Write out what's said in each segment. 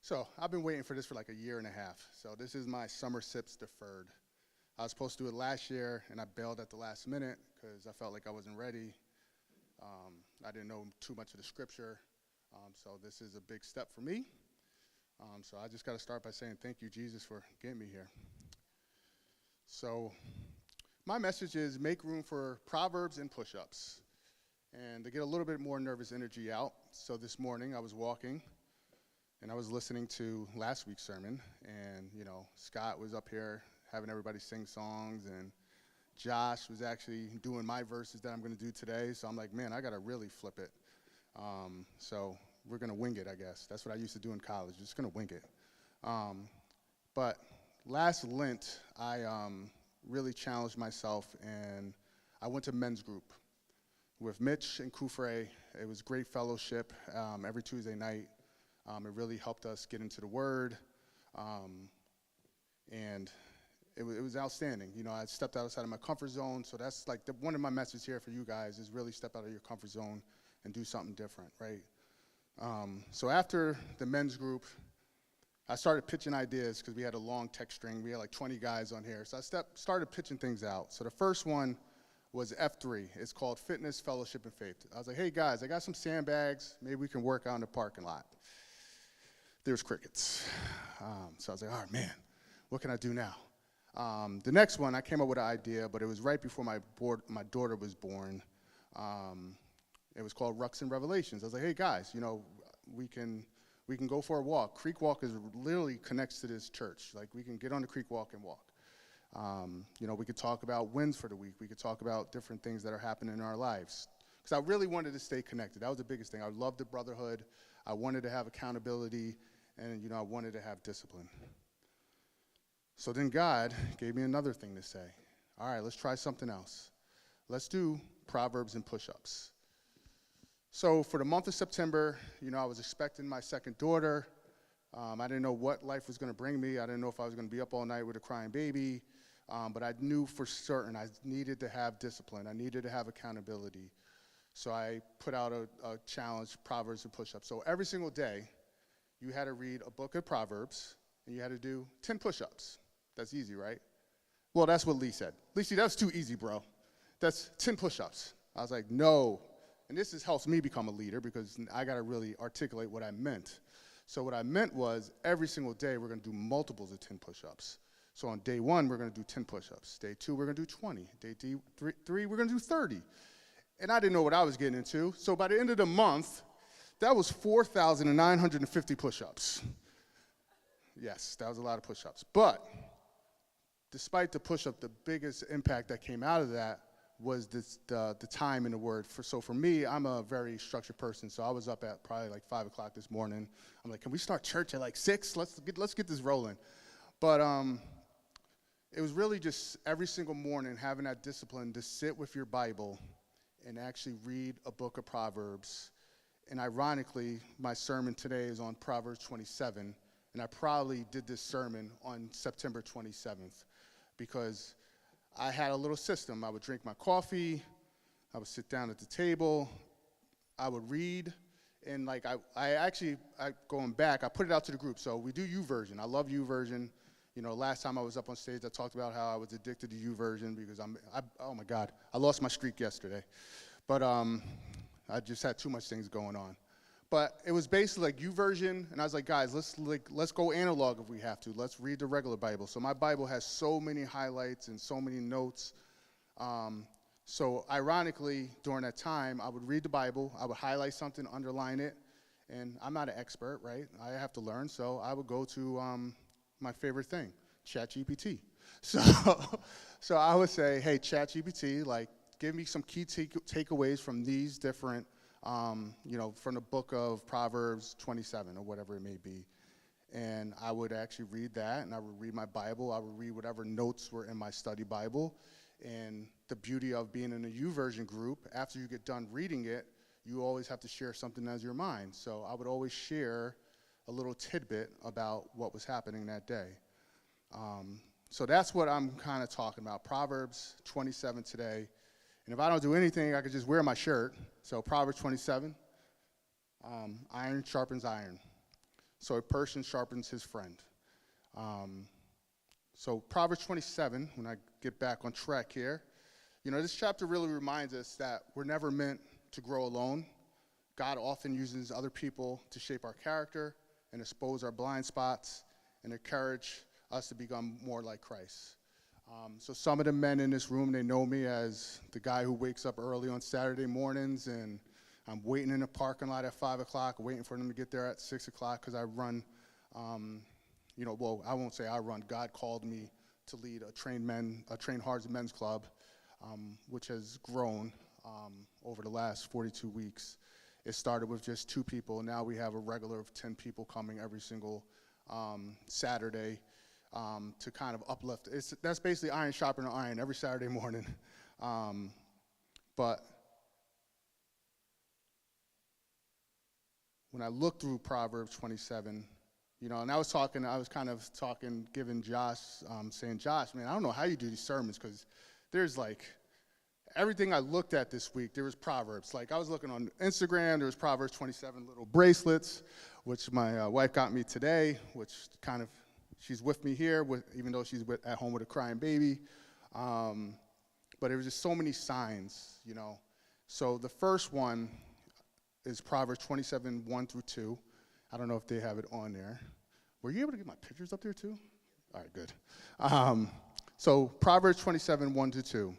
So I've been waiting for this for like a year and a half. So this is my summer sips deferred. I was supposed to do it last year, and I bailed at the last minute because I felt like I wasn't ready. I didn't know too much of the scripture. So this is a big step for me. So I just got to start by saying thank you, Jesus, for getting me here. So my message is make room for Proverbs and push-ups. And to get a little bit more nervous energy out, so this morning I was walking, and I was listening to last week's sermon, and, Scott was up here having everybody sing songs, and Josh was actually doing my verses that I'm going to do today, so I'm like, man, I got to really flip it. So we're going to wing it, I guess. That's what I used to do in college, just going to wing it. But last Lent, I really challenged myself, and I went to men's group with Mitch and Kufre. It was great fellowship every Tuesday night. It really helped us get into the Word, and it was outstanding. I stepped outside of my comfort zone, so that's like one of my messages here for you guys is really step out of your comfort zone and do something different, right? So after the men's group, I started pitching ideas because we had a long text string. We had like 20 guys on here, so I started pitching things out. So the first one was F3. It's called Fitness, Fellowship, and Faith. I was like, hey, guys, I got some sandbags. Maybe we can work out in the parking lot. There's crickets. So I was like, all right, man, what can I do now? The next one, I came up with an idea, but it was right before my daughter was born. It was called Rucks and Revelations. I was like, hey, guys, we can go for a walk. Creek Walk is literally connects to this church. Like, we can get on the Creek Walk and walk. We could talk about wins for the week. We could talk about different things that are happening in our lives. Because I really wanted to stay connected. That was the biggest thing. I loved the brotherhood. I wanted to have accountability, and, I wanted to have discipline. So then God gave me another thing to say. All right, let's try something else. Let's do Proverbs and push-ups. So for the month of September, I was expecting my second daughter. I didn't know what life was going to bring me. I didn't know if I was going to be up all night with a crying baby. But I knew for certain I needed to have discipline. I needed to have accountability. So I put out a challenge, Proverbs and push-ups. So every single day, you had to read a book of Proverbs, and you had to do 10 push-ups. That's easy, right? Well, that's what Lee said. Lee, see, that's too easy, bro. That's 10 push-ups. I was like, no. And this helps me become a leader because I got to really articulate what I meant. So what I meant was every single day we're going to do multiples of 10 push-ups. So on day 1, we're going to do 10 push-ups. Day 2, we're going to do 20. Day 3, we're going to do 30. And I didn't know what I was getting into. So by the end of the month, that was 4,950 push-ups. Yes, that was a lot of push-ups. But despite the push-up, the biggest impact that came out of that was the time in the Word. So for me, I'm a very structured person, so I was up at probably like 5 o'clock this morning. I'm like, can we start church at like 6? Let's get this rolling. But it was really just every single morning having that discipline to sit with your Bible and actually read a book of Proverbs. And ironically, my sermon today is on Proverbs 27, and I probably did this sermon on September 27th because I had a little system. I would drink my coffee, I would sit down at the table, I would read, and like I going back, I put it out to the group. So we do YouVersion. I love YouVersion. Last time I was up on stage, I talked about how I was addicted to YouVersion because oh my God, I lost my streak yesterday. But I just had too much things going on. But it was basically like YouVersion, and I was like, guys, let's go analog if we have to. Let's read the regular Bible. So my Bible has so many highlights and so many notes. So ironically, during that time, I would read the Bible, I would highlight something, underline it, and I'm not an expert, right? I have to learn, so I would go to my favorite thing, ChatGPT. So I would say, hey, ChatGPT, like, give me some key takeaways from these different from the book of Proverbs 27 or whatever it may be. And I would actually read that, and I would read my Bible. I would read whatever notes were in my study Bible. And the beauty of being in a YouVersion group, after you get done reading it, you always have to share something as your mind. So I would always share a little tidbit about what was happening that day. So that's what I'm kind of talking about, Proverbs 27 today. And if I don't do anything, I could just wear my shirt. So Proverbs 27, iron sharpens iron. so a person sharpens his friend. So Proverbs 27, when I get back on track here, this chapter really reminds us that we're never meant to grow alone. God often uses other people to shape our character and expose our blind spots and encourage us to become more like Christ. So some of the men in this room, they know me as the guy who wakes up early on Saturday mornings, and I'm waiting in the parking lot at 5 o'clock, waiting for them to get there at 6 o'clock because I run, well, I won't say I run. God called me to lead a train hards men's club, which has grown over the last 42 weeks. It started with just 2 people. Now we have a regular of 10 people coming every single Saturday to kind of uplift. That's basically iron sharpening iron every Saturday morning. But when I look through Proverbs 27, and I was kind of talking, giving Josh, saying, Josh, man, I don't know how you do these sermons, because there's everything I looked at this week, there was Proverbs. I was looking on Instagram, there was Proverbs 27 little bracelets, which my wife got me today, which kind of, she's with me here, even though she's at home with a crying baby. But there was just so many signs, So the first one is Proverbs 27, 1 through 2. I don't know if they have it on there. Were you able to get my pictures up there too? All right, good. So Proverbs 27, 1 to 2.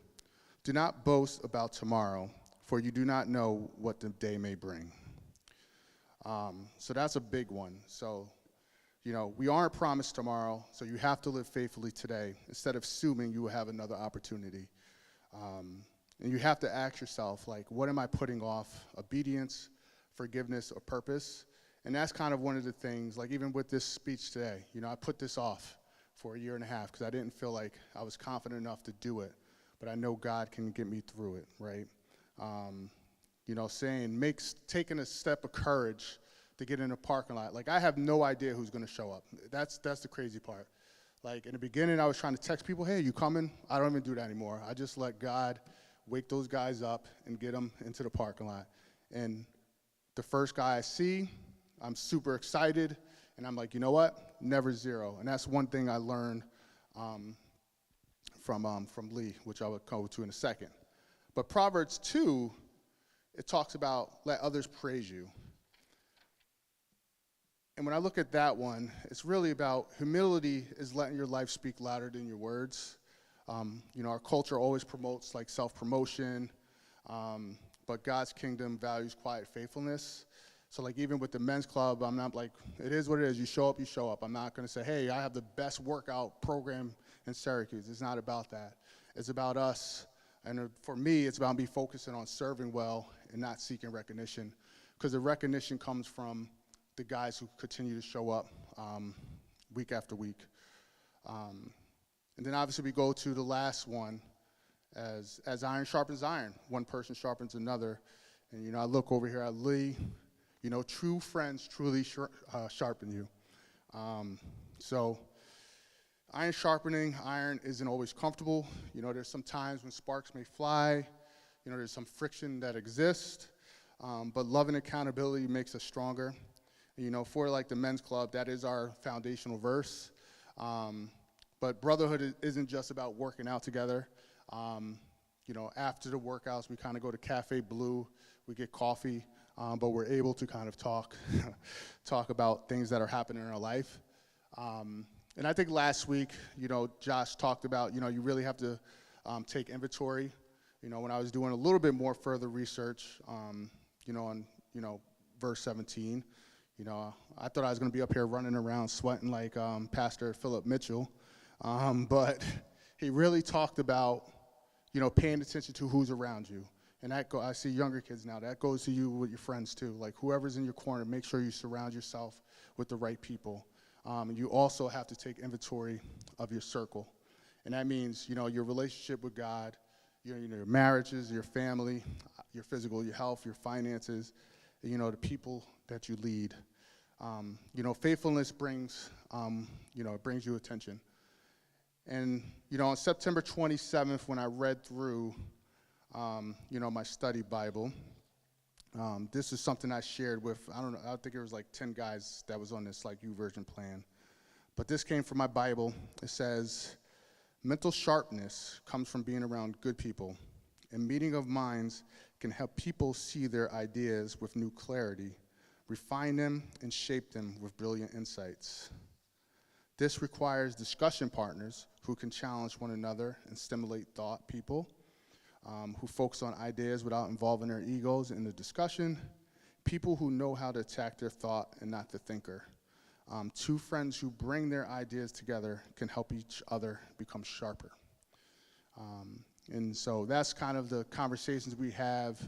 Do not boast about tomorrow, for you do not know what the day may bring. So that's a big one. So, we aren't promised tomorrow, so you have to live faithfully today instead of assuming you will have another opportunity. And you have to ask yourself, what am I putting off? Obedience, forgiveness, or purpose? And that's kind of one of the things, even with this speech today, I put this off for a year and a half because I didn't feel like I was confident enough to do it. But I know God can get me through it, right? Taking a step of courage to get in a parking lot. I have no idea who's going to show up. That's the crazy part. In the beginning, I was trying to text people, hey, you coming? I don't even do that anymore. I just let God wake those guys up and get them into the parking lot. And the first guy I see, I'm super excited, and I'm like, you know what? Never zero. And that's one thing I learned from Lee, which I will go to in a second. But Proverbs 2, it talks about let others praise you. And when I look at that one, it's really about humility is letting your life speak louder than your words. Our culture always promotes self-promotion, but God's kingdom values quiet faithfulness. So even with the men's club, I'm not it is what it is. You show up, you show up. I'm not going to say, hey, I have the best workout program in Syracuse. It's not about that. It's about us. And for me, it's about me focusing on serving well and not seeking recognition, because the recognition comes from the guys who continue to show up week after week. And then obviously we go to the last one, as iron sharpens iron. One person sharpens another. And, I look over here at Lee. True friends truly sharpen you. So iron sharpening iron isn't always comfortable. There's some times when sparks may fly. There's some friction that exists. But love and accountability makes us stronger. For the men's club, that is our foundational verse. But brotherhood isn't just about working out together. After the workouts, we kind of go to Cafe Blue. We get coffee. But we're able to kind of talk about things that are happening in our life. And I think last week, Josh talked about, you really have to take inventory. When I was doing a little bit more further research, on verse 17, I thought I was going to be up here running around sweating like Pastor Philip Mitchell. But he really talked about, paying attention to who's around you. And I see younger kids now. That goes to you with your friends too. Whoever's in your corner, make sure you surround yourself with the right people. And you also have to take inventory of your circle. And that means, your relationship with God, your marriages, your family, your physical, your health, your finances, the people that you lead. Faithfulness brings, it brings you attention. And, on September 27th, when I read through, my study Bible, This is something I shared with, I don't know, I think it was like 10 guys that was on this like YouVersion plan. But this came from my Bible. It says, mental sharpness comes from being around good people. And meeting of minds can help people see their ideas with new clarity, refine them, and shape them with brilliant insights. This requires discussion partners who can challenge one another and stimulate thought, people who focus on ideas without involving their egos in the discussion, people who know how to attack their thought and not the thinker. Two friends who bring their ideas together can help each other become sharper. And so that's kind of the conversations we have,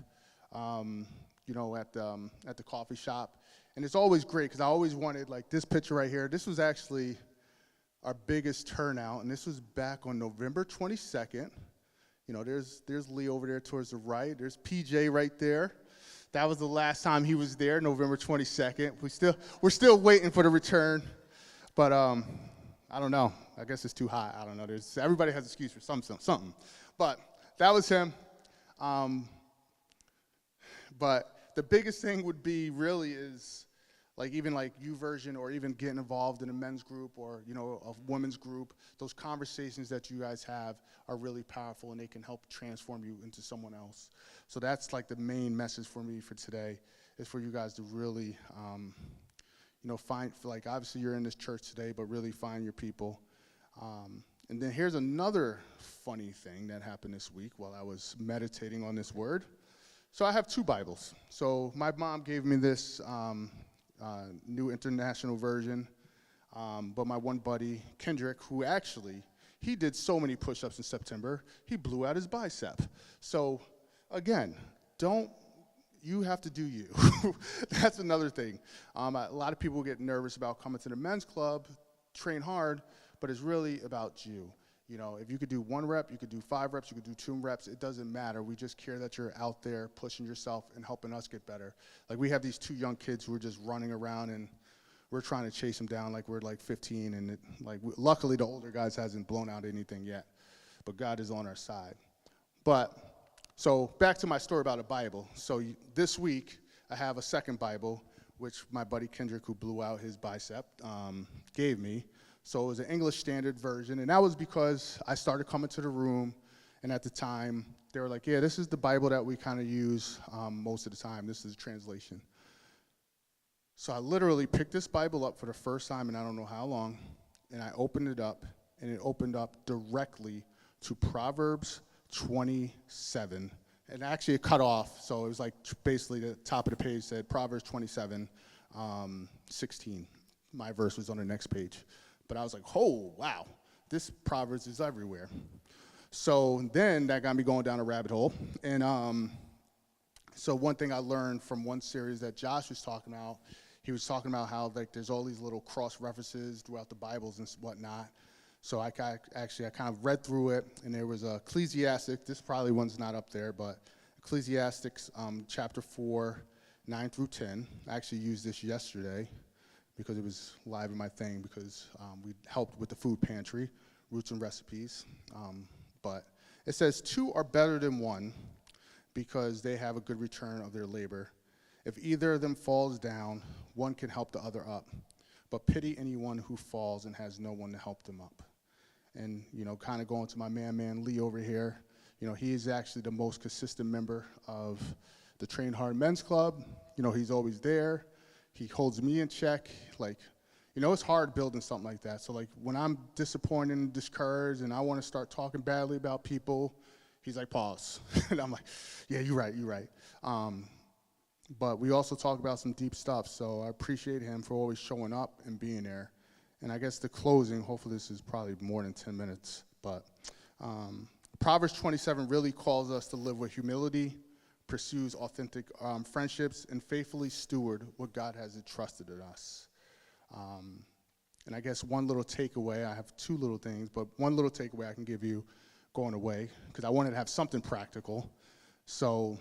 you know, at the coffee shop. And it's always great because I always wanted, like this picture right here, this was actually our biggest turnout, and this was back on November 22nd. You know, there's Lee over there towards the right. There's PJ right there. That was the last time he was there, November 22nd. We're still waiting for the return, but I don't know. I guess it's too hot. I don't know. Everybody has an excuse for something. But that was him. But the biggest thing would be really is like even like YouVersion or even getting involved in a men's group or, you know, a women's group. Those conversations that you guys have are really powerful, and they can help transform you into someone else. So that's like the main message for me for today, is for you guys to really, you know, find, like obviously you're in this church today, but really find your people. And then here's another funny thing that happened this week while I was meditating on this word. So I have two Bibles. So my mom gave me this New International Version, but my one buddy, Kendrick, who actually, he did so many push-ups in September, he blew out his bicep. So again, you have to do you. That's another thing. A lot of people get nervous about coming to the men's club, train hard, but it's really about you. You know, if you could do 1 rep, you could do 5 reps, you could do 2 reps, it doesn't matter. We just care that you're out there pushing yourself and helping us get better. Like we have these 2 young kids who are just running around, and we're trying to chase them down like we're like 15, and luckily the older guys hasn't blown out anything yet, but God is on our side. But so back to my story about a Bible. So this week I have a second Bible, which my buddy Kendrick, who blew out his bicep, gave me. So it was an English Standard Version, and that was because I started coming to the room, and at the time, they were like, yeah, this is the Bible that we kind of use most of the time. This is a translation. So I literally picked this Bible up for the first time in I don't know how long, and I opened it up, and it opened up directly to Proverbs 27. And actually it cut off, so it was like basically the top of the page said Proverbs 27, 16. My verse was on the next page. But I was like, oh, wow, this Proverbs is everywhere. So then that got me going down a rabbit hole. And so one thing I learned from one series that Josh was talking about, he was talking about how like there's all these little cross references throughout the Bibles and whatnot. So I kind of read through it, and there was Ecclesiastic. This probably one's not up there, but Ecclesiastics chapter 4, 9 through 10. I actually used this yesterday because it was live in my thing, because we helped with the food pantry, Roots and Recipes. But it says, 2 are better than 1 because they have a good return of their labor. If either of them falls down, one can help the other up. But pity anyone who falls and has no one to help them up. And, you know, kind of going to my man Lee over here, you know, he is actually the most consistent member of the Train Hard Men's Club. You know, he's always there. He holds me in check. Like, you know, it's hard building something like that. So, like, when I'm disappointed and discouraged and I want to start talking badly about people, he's like, pause. And I'm like, yeah, you're right. But we also talk about some deep stuff, so I appreciate him for always showing up and being there. And I guess the closing, hopefully this is probably more than 10 minutes, but Proverbs 27 really calls us to live with humility, pursues authentic friendships, and faithfully steward what God has entrusted in us. And I guess one little takeaway, I have 2 little things, but one little takeaway I can give you going away, because I wanted to have something practical. So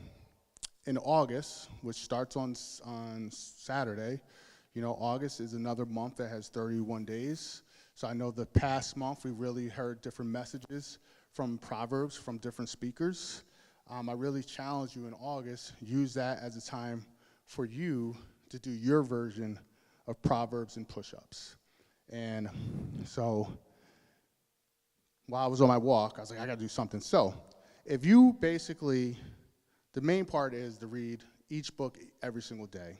in August, which starts on Saturday, you know, August is another month that has 31 days. So I know the past month we really heard different messages from Proverbs from different speakers. I really challenge you in August, use that as a time for you to do your version of Proverbs and push-ups. And so while I was on my walk, I was like, I got to do something. So if you basically, the main part is to read each book every single day.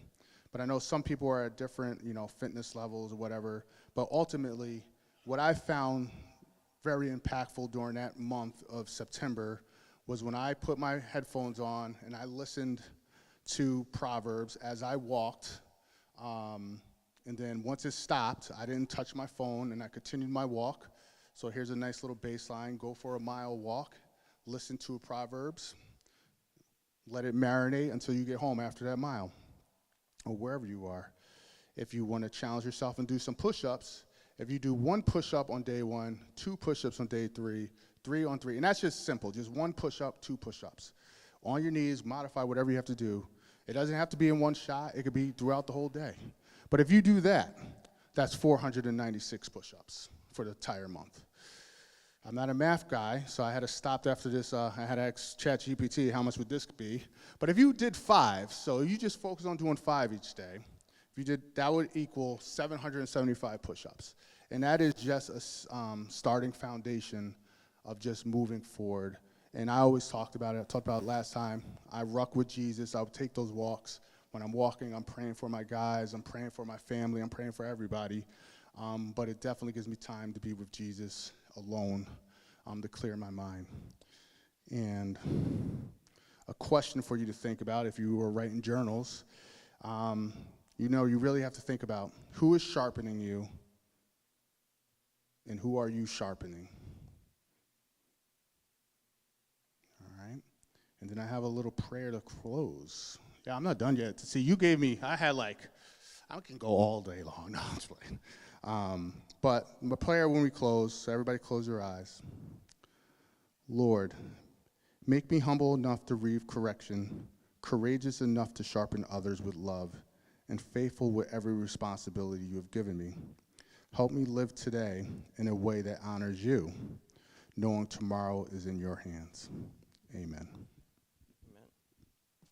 But I know some people are at different, fitness levels or whatever. But ultimately, what I found very impactful during that month of September was when I put my headphones on and I listened to Proverbs as I walked. And then once it stopped, I didn't touch my phone and I continued my walk. So here's a nice little baseline. Go for a mile walk, listen to Proverbs, let it marinate until you get home after that mile or wherever you are. If you want to challenge yourself and do some push-ups, if you do 1 push-up on day 1, 2 push-ups on day 3, 3 on 3, and that's just simple, just 1 push-up, 2 push-ups. On your knees, modify whatever you have to do. It doesn't have to be in one shot. It could be throughout the whole day. But if you do that, that's 496 push-ups for the entire month. I'm not a math guy, so I had to stop after this. I had to ask ChatGPT, how much would this be? But if you did 5, so you just focus on doing 5 each day, if you did, that would equal 775 push-ups. And that is just a starting foundation of just moving forward. And I always talked about it. I talked about it last time. I ruck with Jesus. I would take those walks. When I'm walking, I'm praying for my guys. I'm praying for my family. I'm praying for everybody. But it definitely gives me time to be with Jesus alone, to clear my mind. And a question for you to think about if you were writing journals, you really have to think about who is sharpening you and who are you sharpening. All right? And then I have a little prayer to close. Yeah, I'm not done yet. See, you gave me, I can go all day long. No, I'm just playing. But my prayer when we close, so everybody close your eyes. Lord, make me humble enough to read correction, courageous enough to sharpen others with love, and faithful with every responsibility you have given me. Help me live today in a way that honors you, knowing tomorrow is in your hands. Amen. Amen.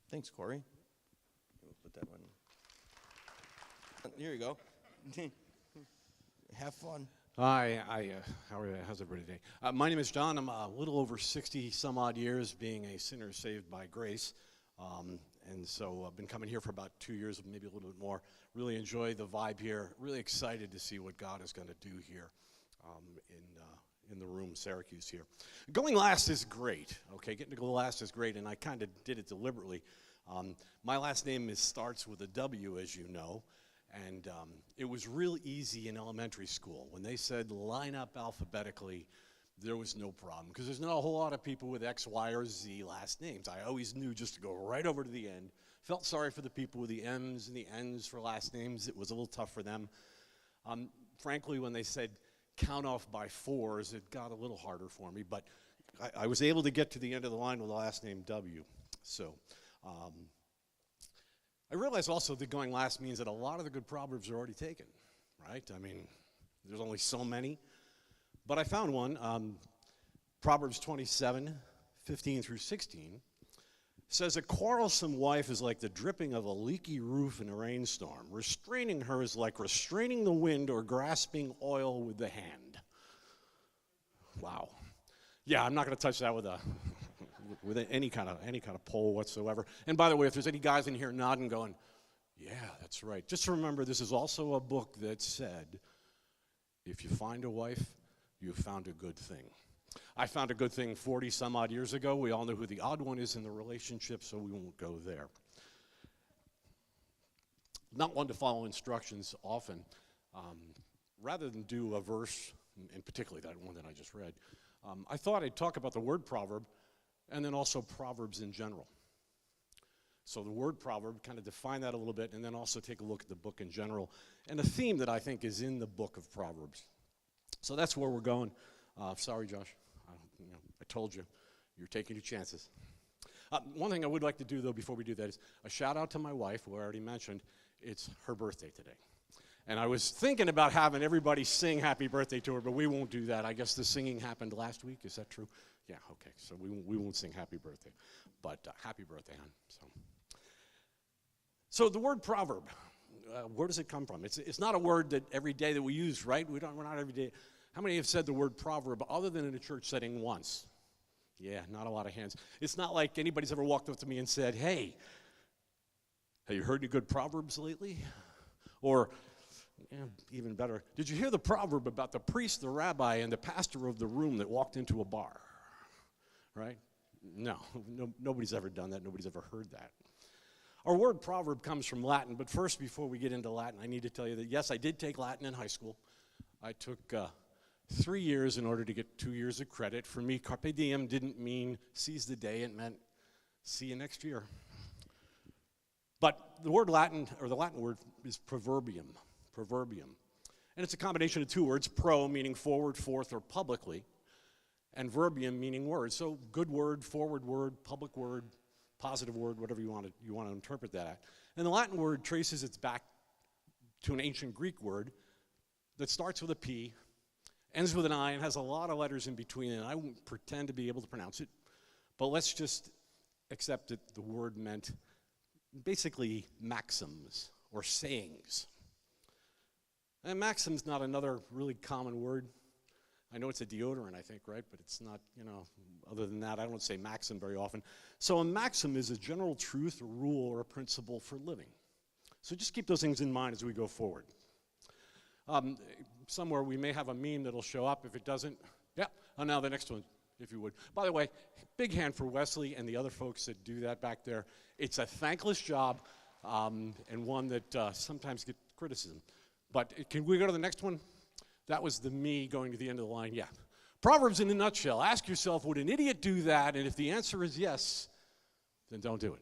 Thanks, Corey. We'll put that one. Here you go. Have fun. Hi, how's everybody today? My name is John. I'm a little over 60 some odd years being a sinner saved by grace. And so I've been coming here for about 2 years, maybe a little bit more. Really enjoy the vibe here. Really excited to see what God is going to do here in the room, Syracuse here. Going last is great, okay? Getting to go last is great, and I kind of did it deliberately. My last name starts with a W, as you know. And it was real easy in elementary school. When they said line up alphabetically, there was no problem. Because there's not a whole lot of people with X, Y, or Z last names. I always knew just to go right over to the end. Felt sorry for the people with the M's and the N's for last names. It was a little tough for them. Frankly, when they said count off by 4s, it got a little harder for me. But I was able to get to the end of the line with the last name W. So I realize also that going last means that a lot of the good Proverbs are already taken, right? I mean, there's only so many. But I found one, Proverbs 27:15 through 16, says a quarrelsome wife is like the dripping of a leaky roof in a rainstorm. Restraining her is like restraining the wind or grasping oil with the hand. Wow. Yeah, I'm not going to touch that with any kind of pole whatsoever. And by the way, if there's any guys in here nodding going, yeah, that's right. Just remember, this is also a book that said, if you find a wife, you've found a good thing. I found a good thing 40 some odd years ago. We all know who the odd one is in the relationship, so we won't go there. Not one to follow instructions often. Rather than do a verse, and particularly that one that I just read, I thought I'd talk about the word proverb and then also Proverbs in general. So the word proverb, kind of define that a little bit, and then also take a look at the book in general and a theme that I think is in the book of Proverbs. So that's where we're going. Sorry, Josh. I told you. You're taking your chances. One thing I would like to do, though, before we do that is a shout-out to my wife, who I already mentioned. It's her birthday today. And I was thinking about having everybody sing happy birthday to her, but we won't do that. I guess the singing happened last week. Is that true? Yeah, okay, so we won't sing happy birthday, but happy birthday, hon. So the word proverb, where does it come from? It's not a word that every day that we use, right? We're not every day. How many have said the word proverb other than in a church setting once? Yeah, not a lot of hands. It's not like anybody's ever walked up to me and said, hey, have you heard any good proverbs lately? Or, even better, did you hear the proverb about the priest, the rabbi, and the pastor of the room that walked into a bar? Right? No, nobody's ever done that. Nobody's ever heard that. Our word proverb comes from Latin, but first, before we get into Latin, I need to tell you that, yes, I did take Latin in high school. I took 3 years in order to get 2 years of credit. For me, carpe diem didn't mean seize the day. It meant see you next year. But the word Latin, or the Latin word, is proverbium. And it's a combination of two words, pro meaning forward, forth, or publicly, and verbium meaning word. So good word, forward word, public word, positive word, whatever you want to interpret that. And the Latin word traces its back to an ancient Greek word that starts with a P, ends with an I, and has a lot of letters in between, and I won't pretend to be able to pronounce it, but let's just accept that the word meant basically maxims or sayings. And maxim's not another really common word. I know it's a deodorant, I think, right? But it's not, other than that, I don't say maxim very often. So a maxim is a general truth, a rule, or a principle for living. So just keep those things in mind as we go forward. Somewhere we may have a meme that'll show up. If it doesn't, now the next one, if you would. By the way, big hand for Wesley and the other folks that do that back there. It's a thankless job and one that sometimes gets criticism. But can we go to the next one? That was the me going to the end of the line. Yeah. Proverbs in a nutshell. Ask yourself, would an idiot do that? And if the answer is yes, then don't do it.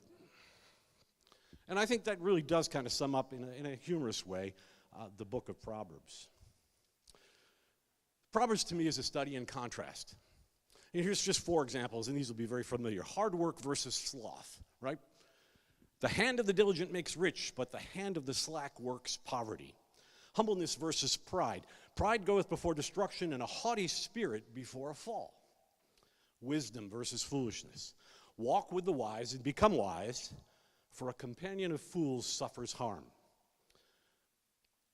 And I think that really does kind of sum up in a humorous way the book of Proverbs. Proverbs to me is a study in contrast. And here's just 4 examples, and these will be very familiar. Hard work versus sloth, right? The hand of the diligent makes rich, but the hand of the slack works poverty. Humbleness versus pride. Pride goeth before destruction, and a haughty spirit before a fall. Wisdom versus foolishness. Walk with the wise and become wise, for a companion of fools suffers harm.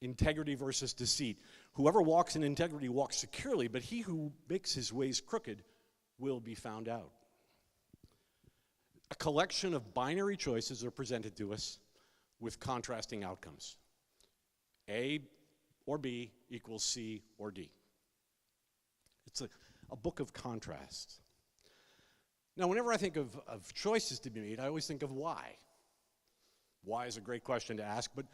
Integrity versus deceit. Whoever walks in integrity walks securely, but he who makes his ways crooked will be found out. A collection of binary choices are presented to us with contrasting outcomes. A or B equals C or D. It's a book of contrasts. Now, whenever I think of choices to be made, I always think of why. Why is a great question to ask, but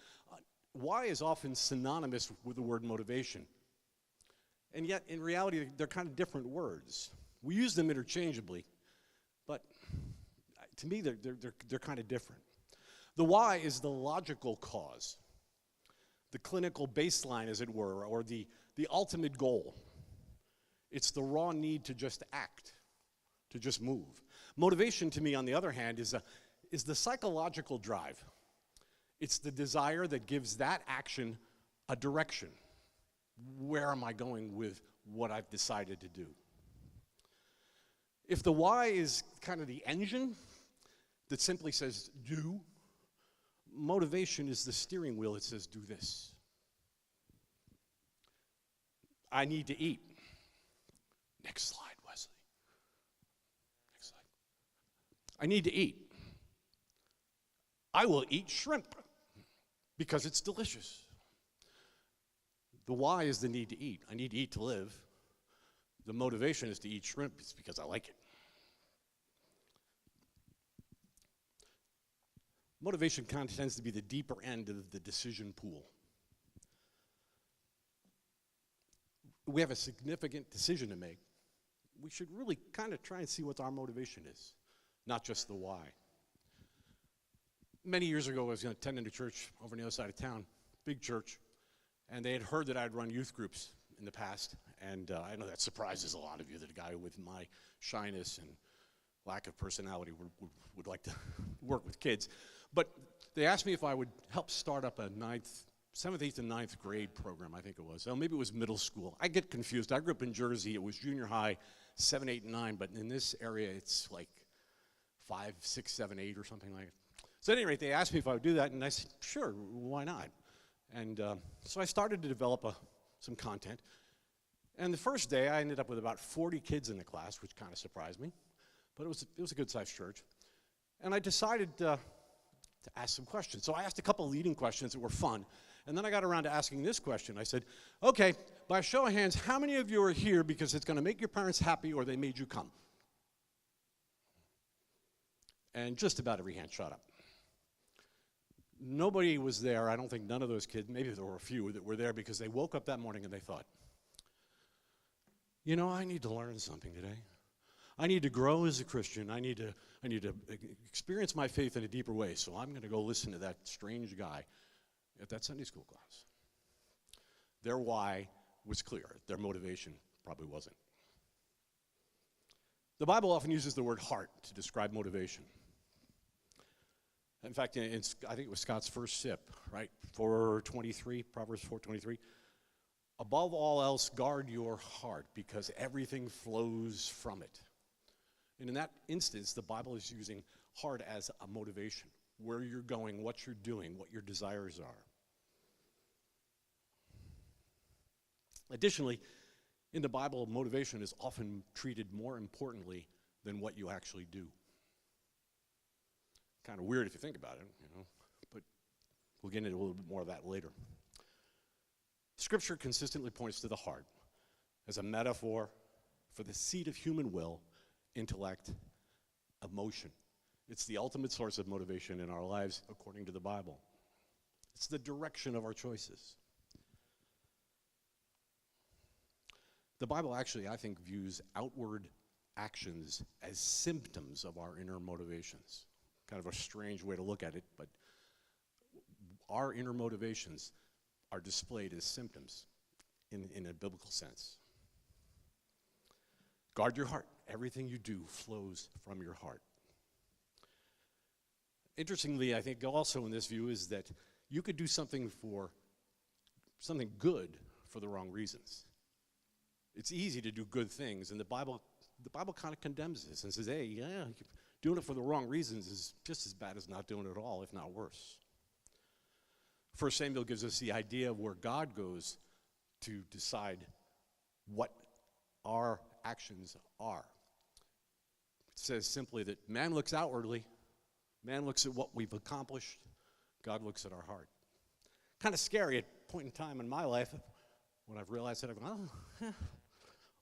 why is often synonymous with the word motivation. And yet, in reality, they're kind of different words. We use them interchangeably, but to me, they're kind of different. The why is the logical cause, the clinical baseline, as it were, or the ultimate goal. It's the raw need to just act, to just move. Motivation, to me, on the other hand, is the psychological drive. It's the desire that gives that action a direction. Where am I going with what I've decided to do? If the why is kind of the engine that simply says do, motivation is the steering wheel that says do this. I need to eat. Next slide, Wesley. Next slide. I need to eat. I will eat shrimp because it's delicious. The why is the need to eat. I need to eat to live. The motivation is to eat shrimp. It's because I like it. Motivation kind of tends to be the deeper end of the decision pool. We have a significant decision to make. We should really kind of try and see what our motivation is, not just the why. Many years ago, I was attending a church over on the other side of town, big church, and they had heard that I'd run youth groups in the past, and I know that surprises a lot of you, that a guy with my shyness and lack of personality would like to work with kids. But they asked me if I would help start up a 7th, 8th, and 9th grade program, I think it was. Oh, maybe it was middle school. I get confused. I grew up in Jersey. It was junior high, 7, 8, and 9, but in this area it's like 5, 6, 7, 8 or something like it. So at any rate, they asked me if I would do that, and I said, sure, why not? And so I started to develop some content. And the first day, I ended up with about 40 kids in the class, which kind of surprised me. But it was a good-sized church. And I decided to ask some questions. So I asked a couple leading questions that were fun. And then I got around to asking this question. I said, okay, by a show of hands, how many of you are here because it's going to make your parents happy or they made you come? And just about every hand shot up. Nobody was there. I don't think none of those kids, maybe there were a few that were there because they woke up that morning and they thought, you know, I need to learn something today. I need to grow as a Christian. I need to experience my faith in a deeper way. So I'm going to go listen to that strange guy at that Sunday school class. Their why was clear. Their motivation probably wasn't. The Bible often uses the word heart to describe motivation. In fact, I think it was Scott's first sip, right? 4:23, Proverbs 4:23. Above all else, guard your heart because everything flows from it. And in that instance, the Bible is using heart as a motivation, where you're going, what you're doing, what your desires are. Additionally, in the Bible, motivation is often treated more importantly than what you actually do. Kind of weird if you think about it, you know, but we'll get into a little bit more of that later. Scripture consistently points to the heart as a metaphor for the seat of human will, intellect, emotion. It's the ultimate source of motivation in our lives, according to the Bible. It's the direction of our choices. The Bible actually, I think, views outward actions as symptoms of our inner motivations. Kind of a strange way to look at it, but our inner motivations are displayed as symptoms in a biblical sense. Guard your heart. Everything you do flows from your heart. Interestingly, I think also in this view is that you could do something good for the wrong reasons. It's easy to do good things, and the Bible kind of condemns this and says, hey, yeah, doing it for the wrong reasons is just as bad as not doing it at all, if not worse. 1 Samuel gives us the idea of where God goes to decide what our actions are. It says simply that man looks outwardly, man looks at what we've accomplished, God looks at our heart. Kind of scary at a point in time in my life when I've realized that I've gone,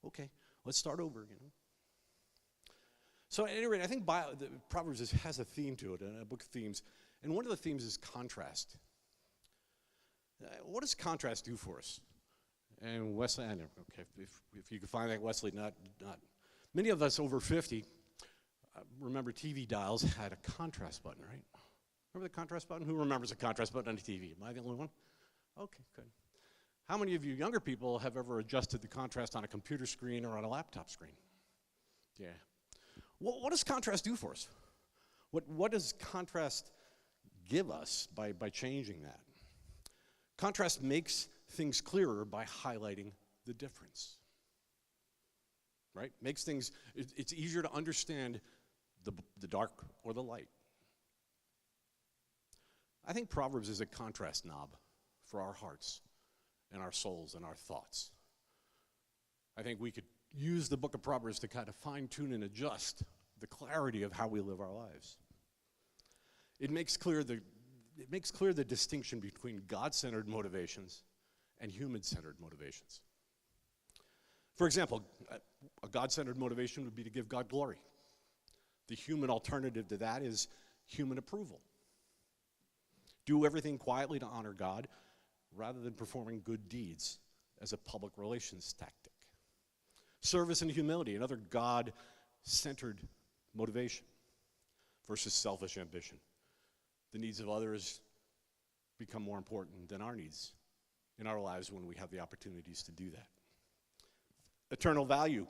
okay, let's start over, you know. So at any rate, I think Proverbs has a theme to it, a book of themes, and one of the themes is contrast. What does contrast do for us? And Wesley, I know, okay, if you can find that, Wesley, not. Many of us over 50 remember TV dials had a contrast button, right? Remember the contrast button? Who remembers a contrast button on the TV? Am I the only one? Okay, good. How many of you younger people have ever adjusted the contrast on a computer screen or on a laptop screen? Yeah. What does contrast do for us? What does contrast give us by changing that? Contrast makes things clearer by highlighting the difference. Right? Makes things, it's easier to understand the dark or the light. I think Proverbs is a contrast knob for our hearts and our souls and our thoughts. I think we could use the book of Proverbs to kind of fine-tune and adjust the clarity of how we live our lives. It makes clear the distinction between God-centered motivations and human-centered motivations. For example, a God-centered motivation would be to give God glory. The human alternative to that is human approval. Do everything quietly to honor God rather than performing good deeds as a public relations tactic. Service and humility, another God-centered motivation versus selfish ambition. The needs of others become more important than our needs in our lives when we have the opportunities to do that. Eternal value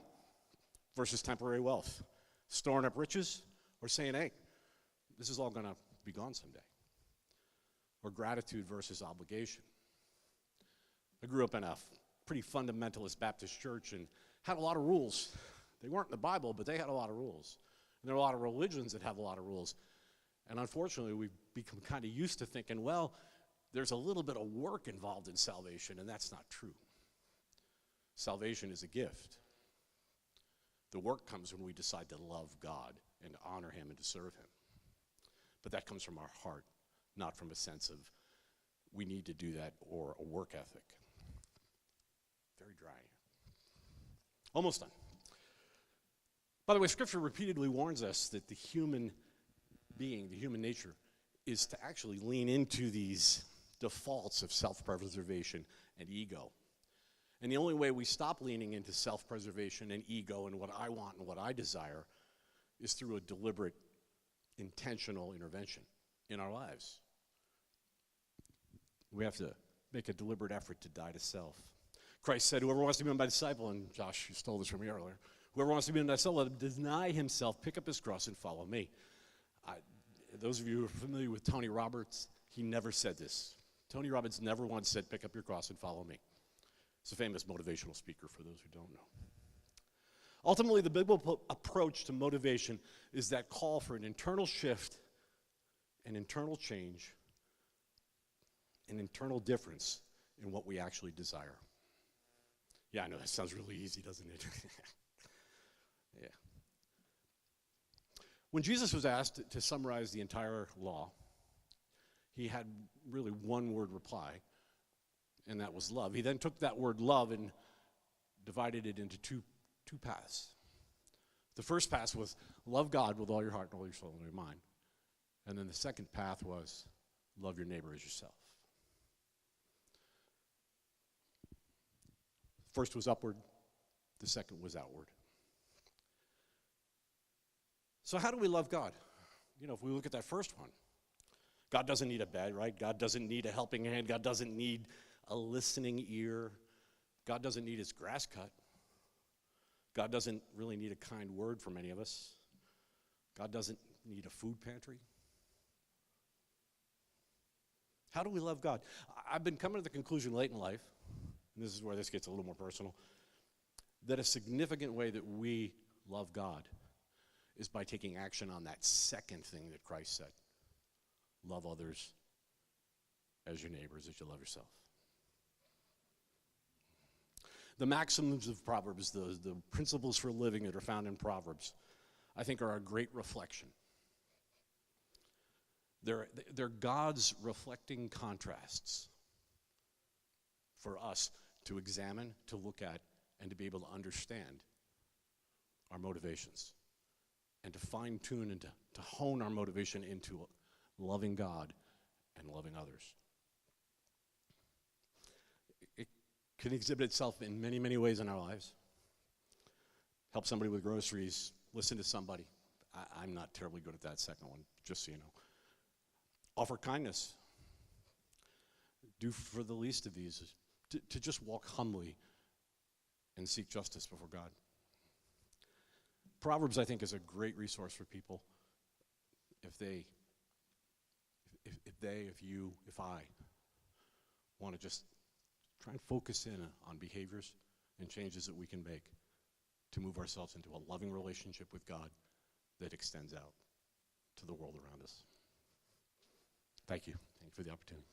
versus temporary wealth. Storing up riches or saying, hey, this is all going to be gone someday. Or gratitude versus obligation. I grew up in a pretty fundamentalist Baptist church and had a lot of rules They weren't in the Bible, but they had a lot of rules. And there are a lot of religions that have a lot of rules. And unfortunately, we've become kind of used to thinking, well, there's a little bit of work involved in salvation, and that's not true. Salvation is a gift. The work comes when we decide to love God and to honor him and to serve him. But that comes from our heart, not from a sense of we need to do that or a work ethic. Very dry. Almost done. By the way, Scripture repeatedly warns us that the human being, the human nature, is to actually lean into these defaults of self-preservation and ego. And the only way we stop leaning into self-preservation and ego and what I want and what I desire is through a deliberate, intentional intervention in our lives. We have to make a deliberate effort to die to self. Christ said, whoever wants to be my disciple, and Josh, you stole this from me earlier, whoever wants to be my disciple, let him deny himself, pick up his cross, and follow me. Those of you who are familiar with Tony Roberts, he never said this. Tony Roberts never once said, pick up your cross and follow me. He's a famous motivational speaker for those who don't know. Ultimately, the biblical approach to motivation is that call for an internal shift, an internal change, an internal difference in what we actually desire. Yeah, I know that sounds really easy, doesn't it? Yeah. When Jesus was asked to summarize the entire law, he had really one word reply, and that was love. He then took that word love and divided it into two paths. The first path was love God with all your heart and all your soul and all your mind. And then the second path was love your neighbor as yourself. First was upward, the second was outward. So how do we love God? You know, if we look at that first one, God doesn't need a bed, right? God doesn't need a helping hand. God doesn't need a listening ear. God doesn't need his grass cut. God doesn't really need a kind word from any of us. God doesn't need a food pantry. How do we love God? I've been coming to the conclusion late in life, and this is where this gets a little more personal, that a significant way that we love God is by taking action on that second thing that Christ said. Love others as your neighbors, as you love yourself. The maxims of Proverbs, the principles for living that are found in Proverbs, I think are a great reflection. They're God's reflecting contrasts for us to examine, to look at, and to be able to understand our motivations and to fine-tune and to hone our motivation into loving God and loving others. It can exhibit itself in many, many ways in our lives. Help somebody with groceries, listen to somebody. I'm not terribly good at that second one, just so you know. Offer kindness. Do for the least of these, to just walk humbly and seek justice before God. Proverbs, I think, is a great resource for people if I want to just try and focus in on behaviors and changes that we can make to move ourselves into a loving relationship with God that extends out to the world around us. Thank you. Thank you for the opportunity.